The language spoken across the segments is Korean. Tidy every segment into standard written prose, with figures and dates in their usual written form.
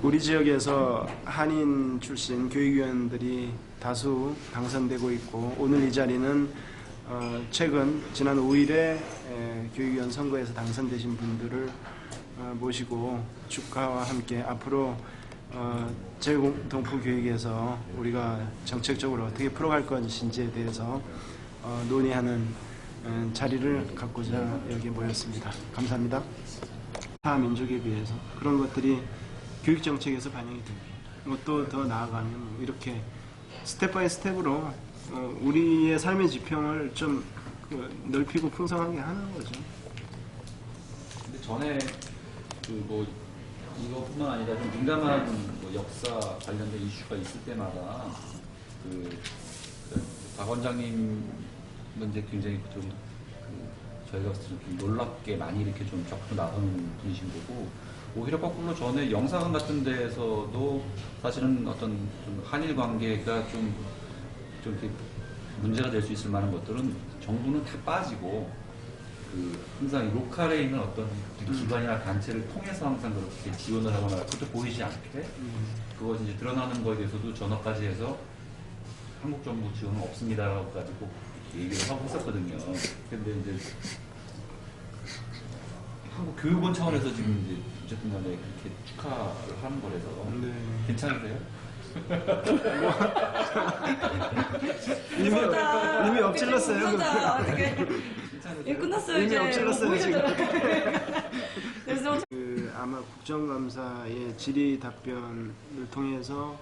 우리 지역에서 한인 출신 교육위원들이 다수 당선되고 있고, 오늘 이 자리는 최근 지난 5일에 교육위원 선거에서 당선되신 분들을 모시고 축하와 함께 앞으로 재공동포교육에서 우리가 정책적으로 어떻게 풀어갈 것인지에 대해서 논의하는 자리를 갖고자 여기 모였습니다. 감사합니다. 타 민족에 비해서 그런 것들이 교육정책에서 반영이 됩니다. 또 더 나아가면 이렇게 스텝 바이 스텝으로 우리의 삶의 지평을 좀 넓히고 풍성하게 하는 거죠. 근데 전에 이것뿐만 아니라 좀 민감한 역사 관련된 이슈가 있을 때마다 박 원장님은 이제 굉장히 저희가 봤을 때 좀 놀랍게 많이 이렇게 좀 적극 나서는 분이신 거고, 오히려 거꾸로 전에 영사관 같은 데에서도 사실은 어떤 좀 한일 관계가 좀 이렇게 문제가 될 수 있을 만한 것들은 정부는 다 빠지고 항상 로컬에 있는 어떤 기관이나 단체를 통해서 항상 그렇게 지원을 하거나 그것도 보이지 않게 그것이 이제 드러나는 거에 대해서도 전화까지 해서 한국 정부 지원은 없습니다라고까지 꼭 얘기를 하고 했었거든요. 근데 이제 한국 교육원 차원에서 지금 이제 어쨌든 간에 그렇게 축하를 하는 거라서 네. 괜찮으세요? 이미 엎질렀어요. 끝났어요. 이미 이제 엎질렀어요 지금. 그래서 아마 국정감사의 질의 답변을 통해서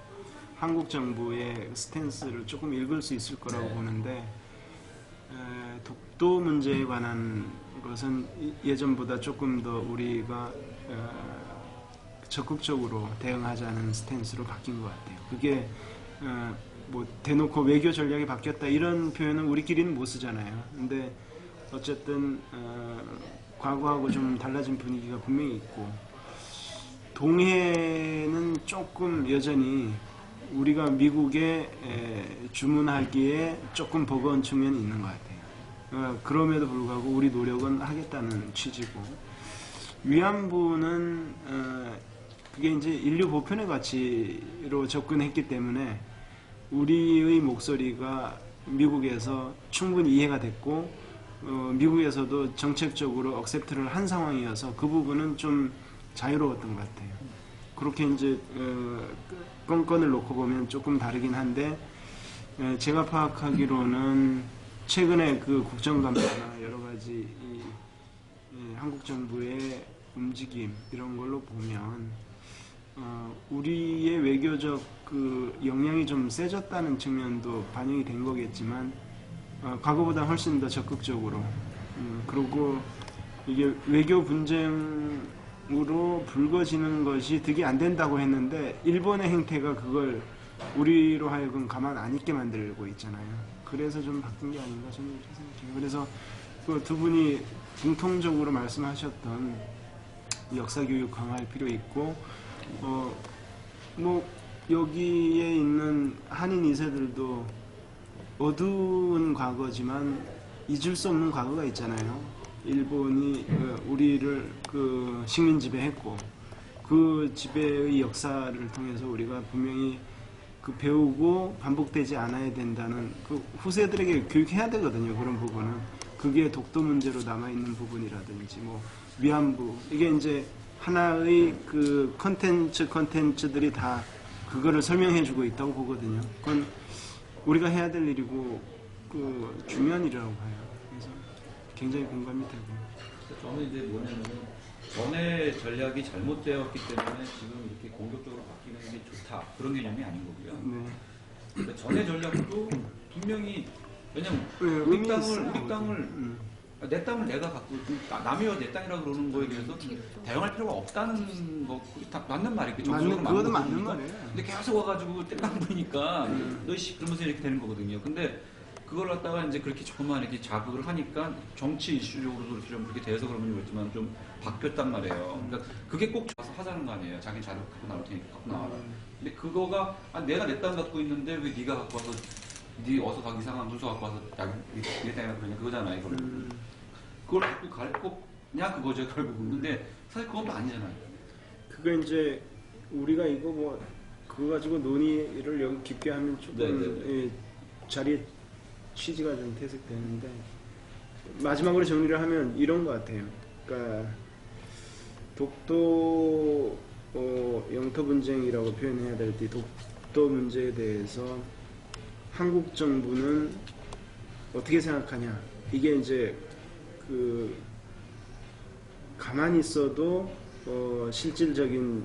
한국 정부의 스탠스를 조금 읽을 수 있을 거라고 보는데, 독도 문제에 관한 것은 예전보다 조금 더 우리가 적극적으로 대응하자는 스탠스로 바뀐 것 같아요. 그게 대놓고 외교 전략이 바뀌었다 이런 표현은 우리끼리는 못 쓰잖아요. 근데 어쨌든 과거하고 좀 달라진 분위기가 분명히 있고, 동해는 조금 여전히 우리가 미국에 주문하기에 조금 버거운 측면이 있는 것 같아요. 그럼에도 불구하고 우리 노력은 하겠다는 취지고, 위안부는 그게 이제 인류 보편의 가치로 접근했기 때문에 우리의 목소리가 미국에서 충분히 이해가 됐고, 미국에서도 정책적으로 억셉트를 한 상황이어서 그 부분은 좀 자유로웠던 것 같아요. 그렇게 이제 건건을 놓고 보면 조금 다르긴 한데, 제가 파악하기로는 최근에 국정감사나 여러 가지 한국 정부의 움직임 이런 걸로 보면 우리의 외교적 역량이 좀 세졌다는 측면도 반영이 된 거겠지만, 과거보다 훨씬 더 적극적으로, 그리고 이게 외교 분쟁으로 불거지는 것이 득이 안 된다고 했는데 일본의 행태가 그걸 우리로 하여금 가만 안 있게 만들고 있잖아요. 그래서 좀 바뀐 게 아닌가 저는 이렇게 생각해요. 그래서 두 분이 공통적으로 말씀하셨던 역사교육 강화할 필요 있고, 여기에 있는 한인 2세들도 어두운 과거지만 잊을 수 없는 과거가 있잖아요. 일본이 우리를 식민 지배했고, 그 지배의 역사를 통해서 우리가 분명히 배우고 반복되지 않아야 된다는, 후세들에게 교육해야 되거든요. 그런 부분은. 그게 독도 문제로 남아있는 부분이라든지 위안부, 이게 이제 하나의 컨텐츠들이 다 그거를 설명해주고 있다고 보거든요. 그건 우리가 해야 될 일이고 중요한 일이라고 봐요. 그래서 굉장히 공감이 되고. 저는 이제 뭐냐면 전에 전략이 잘못되었기 때문에 지금 이렇게 공격적으로 바뀌는 게 좋다, 그런 개념이 아닌 거고요. 네. 그러니까 전의 전략도 분명히, 왜냐면 우리 땅을 내 땅을 내가 갖고 남이여 내 땅이라고 그러는 거에 대해서 대응할 필요가 없다는 거, 맞는 말이겠죠. 그거도 맞는 말이에요. 근데 계속 와가지고 땡깡 부리니까 너씨 그러면서 이렇게 되는 거거든요. 근데 그걸 갖다가 이제 그렇게 조금만 이렇게 자극을 하니까 정치 이슈적으로도 좀 그렇게 돼서 그런 건 있지만 좀 바뀌었단 말이에요. 그러니까 그게 꼭 와서 하자는 거 아니에요. 자기는 자료 갖고 나올 테니까 갖고 나와라. 근데 그거가 내가 내 땅 갖고 있는데 왜 네가 갖고 와서 네 어서 가기 이상한 문서 갖고 와서 네 땅이라 그러냐, 그거잖아요. 이거를. 그걸 갖고 갈 거냐 그거죠 결국은. 근데 사실 그건 또 아니잖아요. 그거 이제 우리가 이거 뭐 그거 가지고 논의를 여기 깊게 하면 조금 예, 자리에 취지가 좀 퇴색되는데 마지막으로 정리를 하면 이런 것 같아요. 그러니까 독도 영토 분쟁이라고 표현해야 될지 독도 문제에 대해서 한국 정부는 어떻게 생각하냐? 이게 이제 그 가만히 있어도 실질적인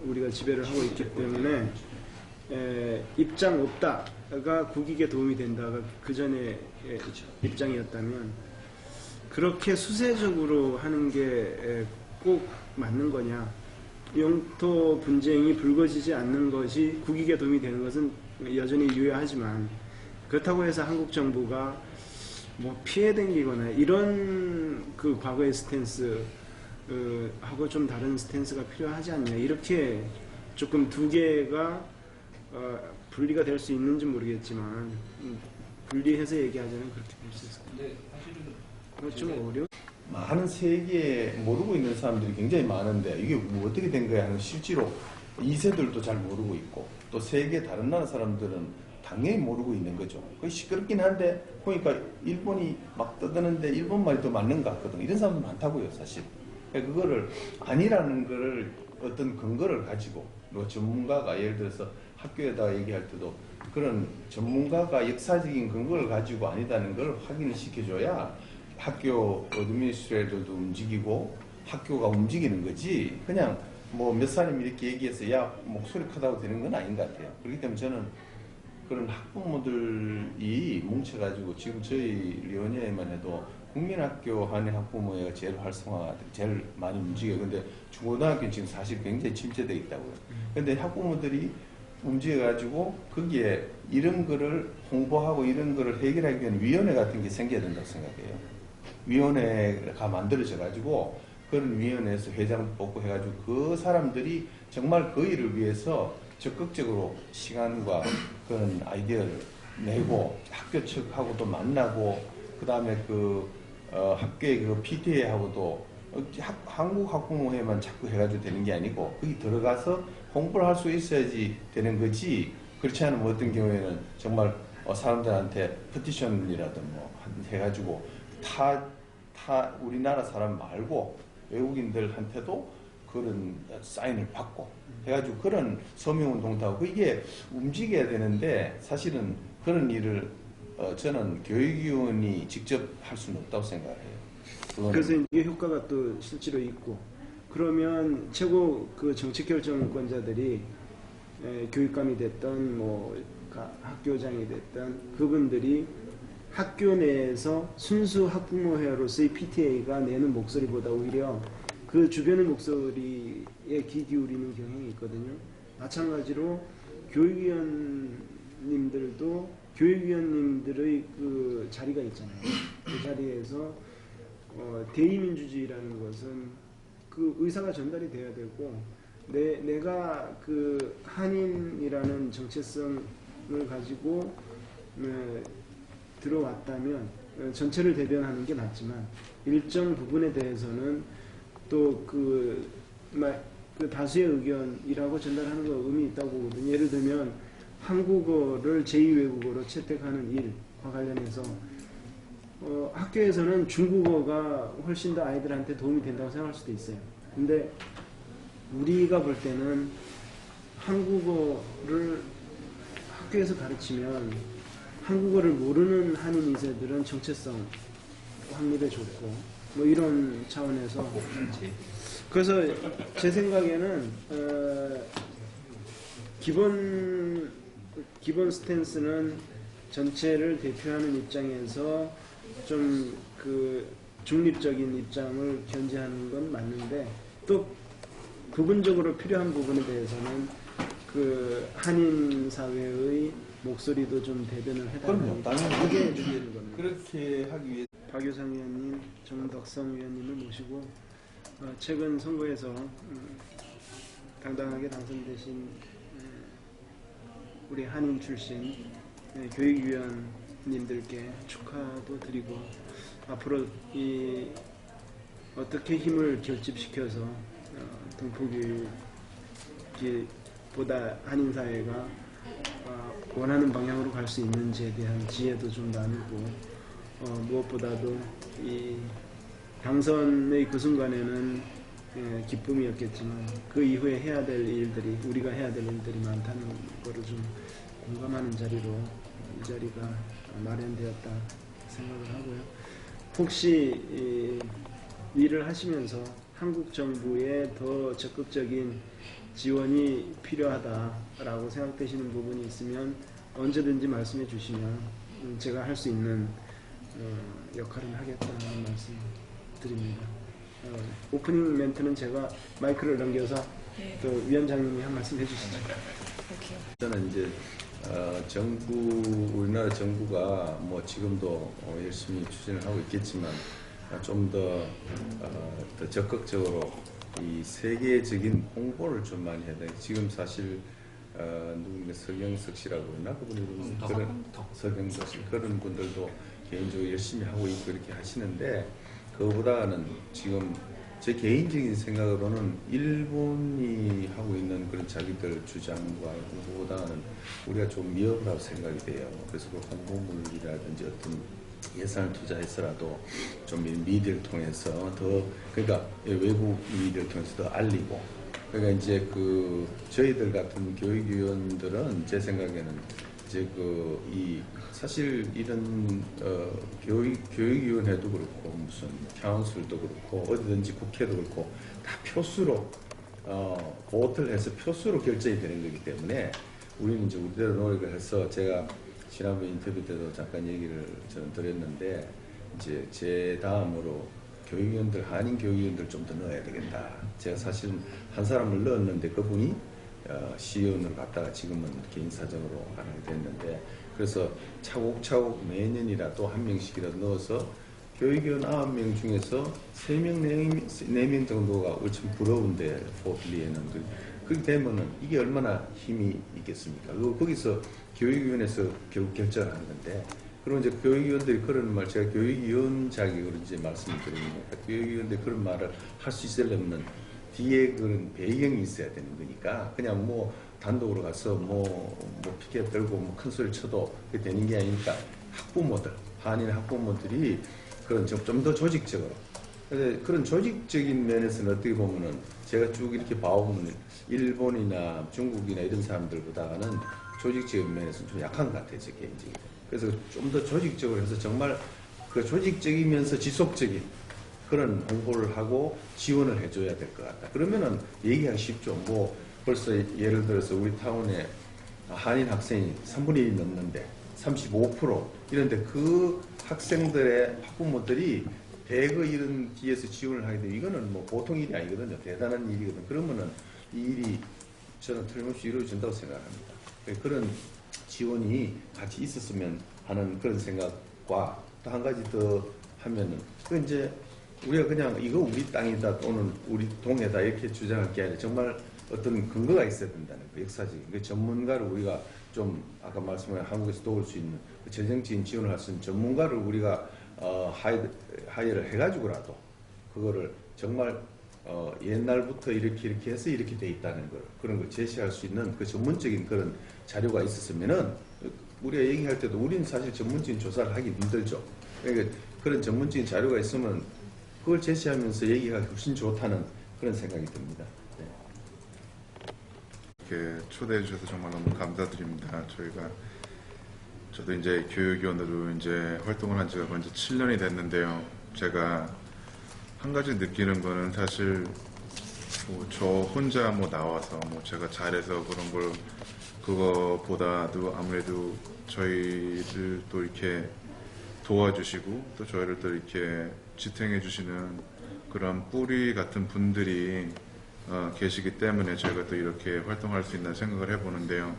우리가 지배를 하고 있기 때문에 입장 없다가 국익에 도움이 된다가 그 전에 입장이었다면 그렇게 수세적으로 하는 게 꼭 맞는 거냐? 영토 분쟁이 불거지지 않는 것이 국익에 도움이 되는 것은 여전히 유효하지만 그렇다고 해서 한국 정부가 뭐 피해 댕기거나 이런 그 과거의 스탠스 하고 좀 다른 스탠스가 필요하지 않냐 이렇게 조금 두 개가 분리가 될 수 있는지 모르겠지만 분리해서 얘기하자면 그렇게 볼 수 있을 것 같아요. 근데 사실은 좀 어려워. 많은 세계에 모르고 있는 사람들이 굉장히 많은데 이게 뭐 어떻게 된 거야 하는 실제로 2세들도 잘 모르고 있고 또 세계 다른 나라 사람들은 당연히 모르고 있는 거죠. 거의 시끄럽긴 한데 보니까 일본이 막 떠드는데 일본 말이 더 맞는 것 같거든. 이런 사람도 많다고요 사실. 그러니까 그거를 아니라는 거를 어떤 근거를 가지고 뭐 전문가가 예를 들어서 학교에다 얘기할 때도 그런 전문가가 역사적인 근거를 가지고 아니다는 걸 확인을 시켜줘야 학교 어드미니스트레이터도 움직이고 학교가 움직이는 거지 그냥 뭐 몇 사람이 이렇게 얘기해서 야 목소리 크다고 되는 건 아닌 것 같아요. 그렇기 때문에 저는 그런 학부모들이 뭉쳐가지고 지금 저희 위원회에만 해도 국민학교 한해 학부모회가 제일 활성화가 제일 많이 움직여요. 근데 중고등학교는 지금 사실 굉장히 침체되어 있다고요. 근데 학부모들이 움직여가지고 거기에 이런 거를 홍보하고 이런 거를 해결하기 위한 위원회 같은 게 생겨야 된다고 생각해요. 위원회가 만들어져가지고 그런 위원회에서 회장 뽑고 해가지고 그 사람들이 정말 그 일을 위해서 적극적으로 시간과 그런 아이디어를 내고 학교 측하고도 만나고 그 다음에 학교의 그 PTA하고도 한국 학부모회만 자꾸 해가지고 되는 게 아니고 거기 들어가서 홍보를 할 수 있어야지 되는 거지. 그렇지 않으면 어떤 경우에는 정말 사람들한테 페티션이라든 뭐 해가지고 우리나라 사람 말고 외국인들한테도 그런 사인을 받고 해가지고 그런 서명운동도 하고 이게 움직여야 되는데 사실은 그런 일을 저는 교육위원이 직접 할 수는 없다고 생각해요. 그래서 이게 효과가 또 실제로 있고 그러면 최고 그 정책 결정권자들이 교육감이 됐던 뭐 학교장이 됐던 그분들이 학교 내에서 순수 학부모회로서의 PTA가 내는 목소리보다 오히려 그 주변의 목소리에 귀 기울이는 경향이 있거든요. 마찬가지로 교육위원님들의 그 자리가 있잖아요. 그 자리에서 대의민주주의라는 것은 그 의사가 전달이 돼야 되고 내가 그 한인이라는 정체성을 가지고 들어왔다면 전체를 대변하는 게 낫지만 일정 부분에 대해서는 또 그 다수의 의견이라고 전달하는 거 의미 있다고 보거든요. 예를 들면 한국어를 제2외국어로 채택하는 일과 관련해서 학교에서는 중국어가 훨씬 더 아이들한테 도움이 된다고 생각할 수도 있어요. 근데 우리가 볼 때는 한국어를 학교에서 가르치면 한국어를 모르는 한인 2세들은 정체성 확립에 좋고 뭐 이런 차원에서 그래서 제 생각에는 기본 스탠스는 전체를 대표하는 입장에서 좀 그 중립적인 입장을 견지하는 건 맞는데 또 부분적으로 필요한 부분에 대해서는 그 한인 사회의 목소리도 좀 대변을 해달라는 그게 중요한 겁니다. 그렇게 하기 위해 박유상 위원님, 정덕성 위원님을 모시고 최근 선거에서 당당하게 당선되신 우리 한인 출신 교육위원님들께 축하도 드리고 앞으로 어떻게 힘을 결집시켜서 동포교육 보다 한인 사회가 원하는 방향으로 갈 수 있는지에 대한 지혜도 좀 나누고 무엇보다도 이 당선의 그 순간에는 기쁨이었겠지만 그 이후에 해야 될 일들이 우리가 해야 될 일들이 많다는 거를 좀 공감하는 자리로 이 자리가 마련되었다 생각을 하고요. 혹시 일을 하시면서 한국 정부의 더 적극적인 지원이 필요하다라고 생각되시는 부분이 있으면 언제든지 말씀해 주시면 제가 할 수 있는 역할은 하겠다는 말씀 드립니다. 오프닝 멘트는 제가 마이크를 넘겨서 네. 또 위원장님이 한 말씀 해주시죠. 오케이. 저는 이제 우리나라 정부가 뭐 지금도 열심히 추진을 하고 있겠지만 좀 더 적극적으로 이 세계적인 홍보를 좀 많이 해야 돼. 지금 사실 누군가 서경석 씨라고 그러나 그분이 서경석 씨 그런 분들도 개인적으로 열심히 하고 있고 이렇게 하시는데 그거보다는 지금 제 개인적인 생각으로는 일본이 하고 있는 그런 자기들 주장과 그거보다는 우리가 좀 위협을 하고 생각이 돼요. 그래서 그 홍보물이라든지 어떤 예산을 투자해서라도 좀 미디어를 통해서 더 그러니까 외국 미디어를 통해서 더 알리고 그러니까 이제 그 저희들 같은 교육위원들은 제 생각에는 이제 이 사실 이런 교육위원회도 그렇고 무슨 카운슬도 그렇고 어디든지 국회도 그렇고 다 표수로 보트를 해서 표수로 결정이 되는 거기 때문에 우리는 이제 우리대로 노력을 해서 제가 지난번 인터뷰 때도 잠깐 얘기를 저는 드렸는데 이제 제 다음으로 교육위원들 한인 교육위원들 좀 더 넣어야 되겠다. 제가 사실 한 사람을 넣었는데 그분이 시의원으로 갔다가 지금은 개인 사정으로 가게 됐는데 그래서 차곡차곡 매년이라도 한 명씩이라도 넣어서 교육위원 9명 중에서 3명, 4명 정도가 얼참 부러운데 포틀리에는 그렇게 되면은 이게 얼마나 힘이 있겠습니까? 거기서 교육위원회에서 결국 결정을 하는 건데 그럼 이제 교육위원들이 그런 말 제가 교육위원 자격으로 이제 말씀을 드립니다. 교육위원들이 그런 말을 할 수 있으려면 뒤에 그런 배경이 있어야 되는 거니까 그냥 뭐 단독으로 가서 뭐 피켓 들고 뭐 큰 소리 쳐도 그게 되는 게 아니니까 학부모들 한인 학부모들이 그런 좀 더 조직적으로 그런 조직적인 면에서는 어떻게 보면은 제가 쭉 이렇게 봐오면 일본이나 중국이나 이런 사람들보다는 조직적인 면에서는 좀 약한 것 같아요, 제 개인적으로. 그래서 좀 더 조직적으로 해서 정말 그 조직적이면서 지속적인 그런 홍보를 하고 지원을 해줘야 될 것 같다. 그러면은 얘기하기 쉽죠. 뭐 벌써 예를 들어서 우리 타운에 한인 학생이 3분의 1이 넘는데 35% 이런데 그 학생들의 학부모들이 대거 이런 뒤에서 지원을 하게 되면 이거는 뭐 보통 일이 아니거든요. 대단한 일이거든요. 그러면은 이 일이 저는 틀림없이 이루어진다고 생각합니다. 그런 지원이 같이 있었으면 하는 그런 생각과 또 한 가지 더 하면은 그 이제 우리가 그냥 이거 우리 땅이다 또는 우리 동해다 이렇게 주장할 게 아니라 정말 어떤 근거가 있어야 된다는 거 역사적인 그 전문가를 우리가 좀 아까 말씀하신 한국에서 도울 수 있는 그 재정적인 지원을 할 수 있는 전문가를 우리가 하이를 해가지고라도 그거를 정말 옛날부터 이렇게 해서 이렇게 돼 있다는 걸 그런 걸 제시할 수 있는 그 전문적인 그런 자료가 있었으면은 우리가 얘기할 때도 우리는 사실 전문적인 조사를 하기 힘들죠. 그러니까 그런 전문적인 자료가 있으면 그걸 제시하면서 얘기하기 훨씬 좋다는 그런 생각이 듭니다. 네. 이렇게 초대해 주셔서 정말 너무 감사드립니다. 저도 이제 교육위원으로 이제 활동을 한 지가 벌써 7년이 됐는데요. 제가 한 가지 느끼는 거는 사실 뭐 저 혼자 뭐 나와서 뭐 제가 잘해서 그런 걸 그거보다도 아무래도 저희를 또 이렇게 도와주시고 또 저희를 또 이렇게 지탱해 주시는 그런 뿌리 같은 분들이 계시기 때문에 저희가 또 이렇게 활동할 수 있다는 생각을 해보는데요.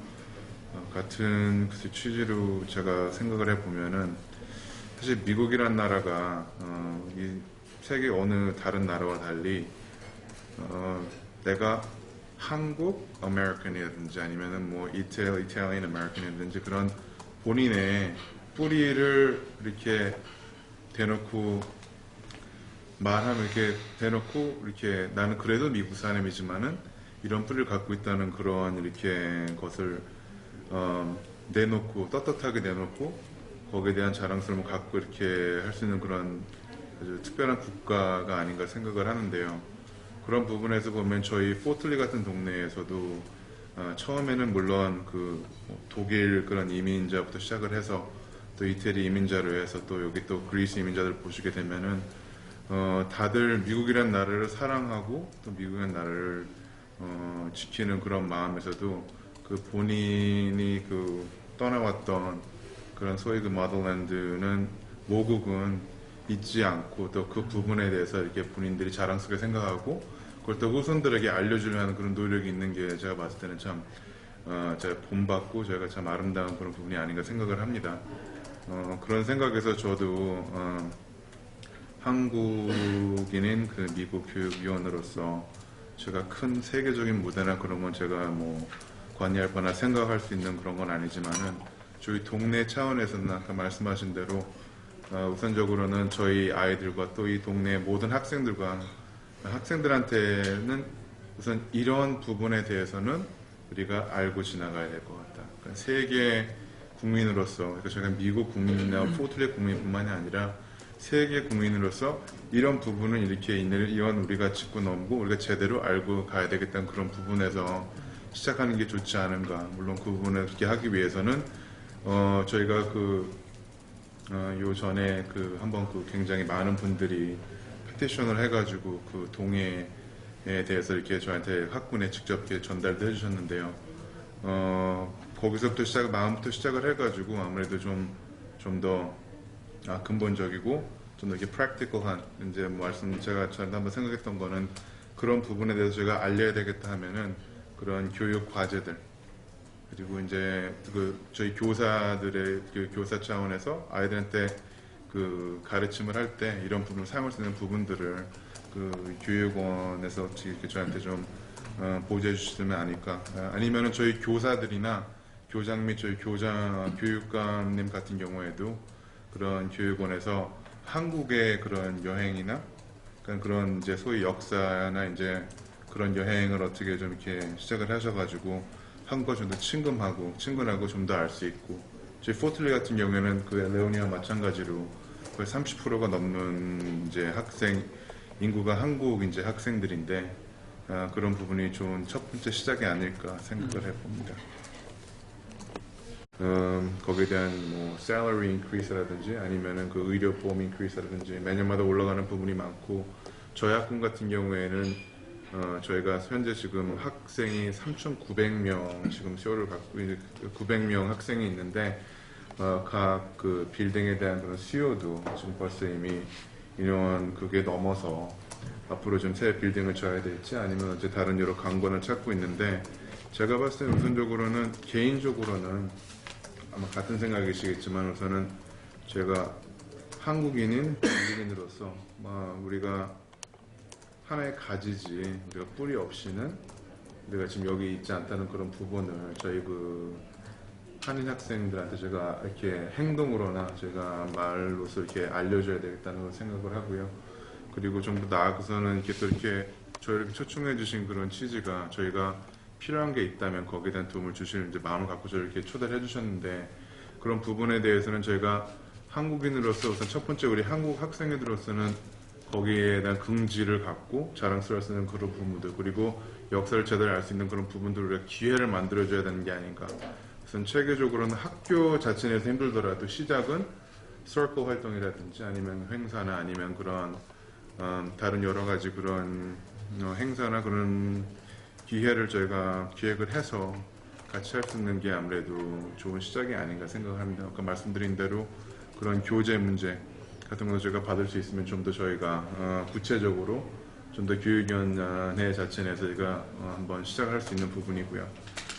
같은 취지로 제가 생각을 해보면은 사실 미국이란 나라가 이 세계 어느 다른 나라와 달리 내가 한국 아메리칸이라든지 아니면은 뭐 이탈리안 아메리칸이라든지 그런 본인의 뿌리를 이렇게 대놓고 말하면 이렇게 대놓고 이렇게 나는 그래도 미국 사람이지만은 이런 뿌리를 갖고 있다는 그런 이렇게 것을 내놓고 떳떳하게 내놓고 거기에 대한 자랑스러움을 갖고 이렇게 할 수 있는 그런 아주 특별한 국가가 아닌가 생각을 하는데요. 그런 부분에서 보면 저희 포틀리 같은 동네에서도 처음에는 물론 독일 그런 이민자부터 시작을 해서 또 이태리 이민자로 해서 또 여기 또 그리스 이민자들 보시게 되면은 다들 미국이라는 나라를 사랑하고 또 미국이라는 나라를 지키는 그런 마음에서도 본인이 떠나왔던 그런 소위 마더랜드는 모국은 잊지 않고 또 그 부분에 대해서 이렇게 본인들이 자랑스럽게 생각하고 그걸 또 후손들에게 알려주려는 그런 노력이 있는 게 제가 봤을 때는 참 제가 본받고 저희가 참 아름다운 그런 부분이 아닌가 생각을 합니다. 그런 생각에서 저도 한국인인 미국 교육위원으로서 제가 큰 세계적인 무대나 그런 건 제가 뭐 관여할 거나 생각할 수 있는 그런 건 아니지만은 저희 동네 차원에서는 아까 말씀하신 대로 우선적으로는 저희 아이들과 또 이 동네 모든 학생들한테는 우선 이런 부분에 대해서는 우리가 알고 지나가야 될 것 같다. 그러니까 세계 국민으로서, 그러니까 저희가 미국 국민이나 포틀리 국민뿐만이 아니라 세계 국민으로서 이런 부분은 이렇게 이건 우리가 짚고 넘고 우리가 제대로 알고 가야 되겠다는 그런 부분에서 시작하는 게 좋지 않은가. 물론 그 부분을 그렇게 하기 위해서는 저희가 요 전에 한번 굉장히 많은 분들이 페티션을 해가지고 동해에 대해서 이렇게 저한테 학군에 직접 이렇게 전달도 해주셨는데요. 거기서부터 마음부터 시작을 해가지고 아무래도 좀 더 근본적이고 좀 더 이렇게 프랙티컬한 이제 제가 저한테 한번 생각했던 거는 그런 부분에 대해서 제가 알려야 되겠다 하면은 그런 교육 과제들 그리고 이제 저희 교사들의 교사 차원에서 아이들한테 가르침을 할 때 이런 부분을 사용할 수 있는 부분들을 교육원에서 이렇게 저한테 좀 보조해 주시면 아닐까. 아니면은 저희 교사들이나 교장 및 저희 교육감님 같은 경우에도 그런 교육원에서 한국의 그런 여행이나 그런 이제 소위 역사나 이제 그런 여행을 어떻게 좀 이렇게 시작을 하셔가지고 한국과 좀 더 친근하고 좀 더 알 수 있고 저희 포틀리 같은 경우에는 레오니와 마찬가지로 거의 30%가 넘는 이제 인구가 한국 이제 학생들인데 그런 부분이 좋은 첫 번째 시작이 아닐까 생각을 해봅니다. 거기에 대한 뭐 salary increase라든지 아니면은 의료 보험 increase라든지 매년마다 올라가는 부분이 많고 저희 학군 같은 경우에는 저희가 현재 지금 학생이 3,900명 지금 수요를 갖고 900명 학생이 있는데 각 빌딩에 대한 그런 수요도 지금 벌써 이미 인원 그게 넘어서 앞으로 좀 새 빌딩을 줘야 될지 아니면 이제 다른 여러 관건을 찾고 있는데 제가 봤을 때 우선적으로는 개인적으로는 아마 같은 생각이시겠지만 우선은 제가 한국인인 미국인으로서 우리가 하나의 가지지 우리가 뿌리 없이는 우리가 지금 여기 있지 않다는 그런 부분을 저희 한인 학생들한테 제가 이렇게 행동으로나 제가 말로서 이렇게 알려줘야 되겠다는 생각을 하고요. 그리고 좀 더 나아가서는 이렇게 또 이렇게 저희를 초청해 주신 그런 취지가 저희가 필요한 게 있다면 거기에 대한 도움을 주실 이제 마음을 갖고 저를 이렇게 초대를 해주셨는데 그런 부분에 대해서는 저희가 한국인으로서 우선 첫 번째 우리 한국 학생들로서는 거기에 대한 긍지를 갖고 자랑스러울 수 있는 그런 부분들 그리고 역사를 제대로 알 수 있는 그런 부분들을 우리가 기회를 만들어줘야 되는 게 아닌가. 우선 체계적으로는 학교 자체 내에서 힘들더라도 시작은 서클 활동이라든지 아니면 행사나 아니면 그런 다른 여러 가지 그런 행사나 그런 기회를 저희가 기획을 해서 같이 할 수 있는 게 아무래도 좋은 시작이 아닌가 생각합니다. 아까 말씀드린 대로 그런 교재 문제 같은 거 저희가 받을 수 있으면 좀 더 저희가 구체적으로 좀 더 교육위원회 자체 내에서 저희가 한번 시작을 할 수 있는 부분이고요.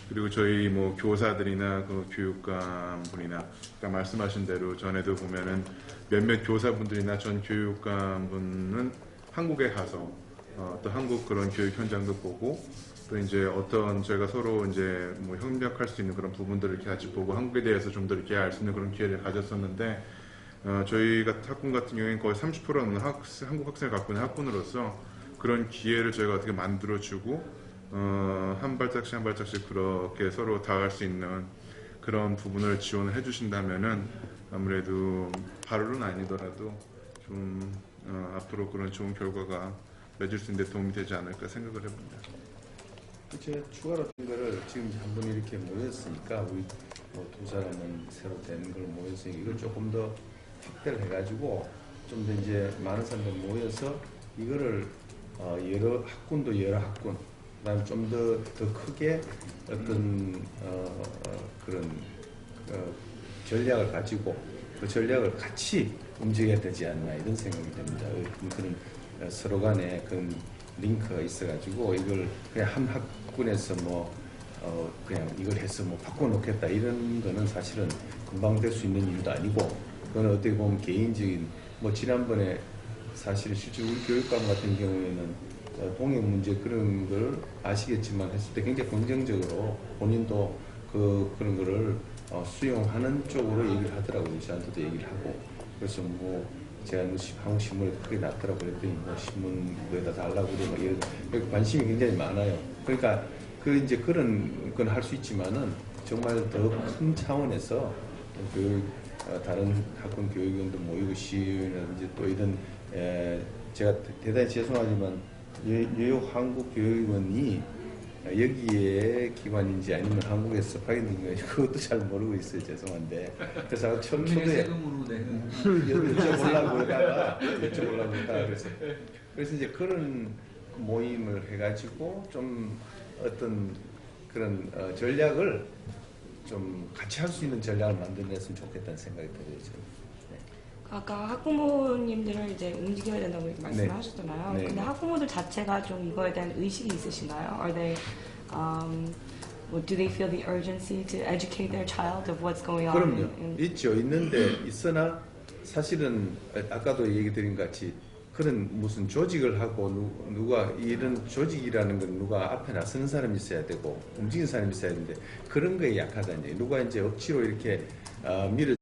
그리고 저희 뭐 교사들이나 교육감 분이나 아까 말씀하신 대로 전에도 보면은 몇몇 교사분들이나 전 교육감 분은 한국에 가서 또 한국 그런 교육 현장도 보고 또 이제 어떤 저희가 서로 이제 뭐 협력할 수 있는 그런 부분들을 이렇게 같이 보고 한국에 대해서 좀 더 이렇게 알 수 있는 그런 기회를 가졌었는데 저희 학군 같은 경우에는 거의 30% 넘는 한국 학생을 갖고 있는 학군으로서 그런 기회를 저희가 어떻게 만들어주고 한 발짝씩 한 발짝씩 그렇게 서로 다가갈 수 있는 그런 부분을 지원을 해주신다면은 아무래도 바로는 아니더라도 좀 앞으로 그런 좋은 결과가 맺을 수 있는 데 도움이 되지 않을까 생각을 해봅니다. 제가 추가로 된 거를 지금 한 번 이렇게 모였으니까 우리 뭐 두 사람은 새로 된 걸 모였으니까 이걸 조금 더 확대를 해가지고 좀 더 이제 많은 사람들 모여서 이거를 여러 학군도 여러 학군, 그다음 좀 더 크게 어떤 그런 전략을 가지고 그 전략을 같이 움직여야 되지 않나 이런 생각이 듭니다. 그런 서로 간에 그런 링크가 있어가지고 이걸 그냥 한 학군에서 그냥 이걸 해서 바꿔놓겠다 이런 거는 사실은 금방 될 수 있는 일도 아니고 그건 어떻게 보면 개인적인 지난번에 사실 실제 우리 교육감 같은 경우에는 동행 문제 그런 걸 아시겠지만 했을 때 굉장히 긍정적으로 본인도 그런 거를 수용하는 쪽으로 얘기를 하더라고요. 저한테도 얘기를 하고 그래서 제가 한국 신문에 크게 났더라고 그랬더니 신문에다 달라고 그러고 관심이 굉장히 많아요. 그러니까 이제 그런 건 할 수 있지만은 정말 더 큰 차원에서 다른 학군 교육원도 모이고 시의회라든지 또 이런 제가 대단히 죄송하지만 뉴욕 한국 교육원이 여기에 기관인지 아니면 한국에서 파견된 건지 그것도 잘 모르고 있어요. 죄송한데. 그래서 처음 초대에 여쭤보려고 그러다가 그래서 이제 그런 모임을 해가지고 좀 어떤 그런 전략을 좀 같이 할 수 있는 전략을 만들어냈으면 좋겠다는 생각이 들어요. 네. 아까 학부모님들을 이제 움직여야 된다고 이렇게 말씀하셨잖아요. 네. 근데 학부모들 자체가 좀 이거에 대한 의식이 있으신가요? Are they, do they feel the urgency to educate their child of what's going on? 그럼요. 있죠. 있는데 있으나 사실은 아까도 얘기 드린 것 같이 그런 무슨 조직을 하고 누가 이런 조직이라는 건 누가 앞에 나서는 사람이 있어야 되고 움직이는 사람이 있어야 되는데 그런 거에 약하다는 얘기. 누가 이제 억지로 이렇게 밀어